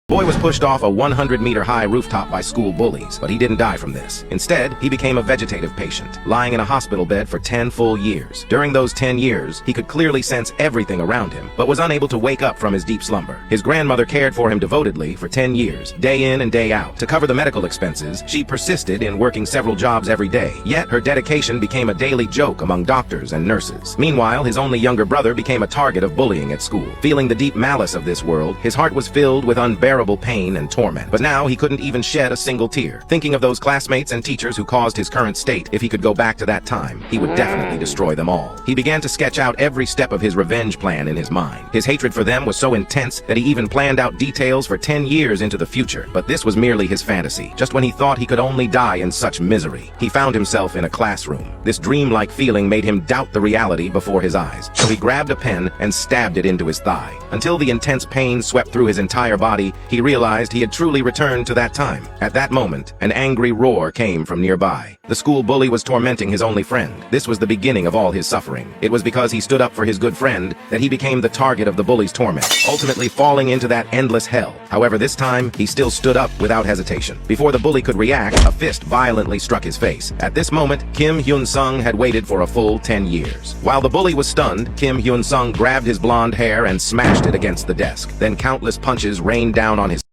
Boy was pushed off a 100-meter-high rooftop by school bullies, but he didn't die from this. Instead, he became a vegetative patient, lying in a hospital bed for 10 full years. During those 10 years, he could clearly sense everything around him, but was unable to wake up from his deep slumber. His grandmother cared for him devotedly for 10 years, day in and day out. To cover the medical expenses, she persisted in working several jobs every day, yet her dedication became a daily joke among doctors and nurses. Meanwhile, his only younger brother became a target of bullying at school. Feeling the deep malice of this world, his heart was filled with unbearable pain and torment. But now he couldn't even shed a single tear. Thinking of those classmates and teachers who caused his current state, if he could go back to that time, he would definitely destroy them all. He began to sketch out every step of his revenge plan in his mind. His hatred for them was so intense that he even planned out details for 10 years into the future. But this was merely his fantasy. Just when he thought he could only die in such misery, he found himself in a classroom. This dreamlike feeling made him doubt the reality before his eyes. So he grabbed a pen and stabbed it into his thigh. Until the intense pain swept through his entire body, he realized he had truly returned to that time. At that moment, an angry roar came from nearby. The school bully was tormenting his only friend. This was the beginning of all his suffering. It was because he stood up for his good friend that he became the target of the bully's torment, ultimately falling into that endless hell. However, this time, he still stood up without hesitation. Before the bully could react, a fist violently struck his face. At this moment, Kim Hyun-sung had waited for a full 10 years. While the bully was stunned, Kim Hyun-sung grabbed his blonde hair and smashed it against the desk. Then countless punches rained down on his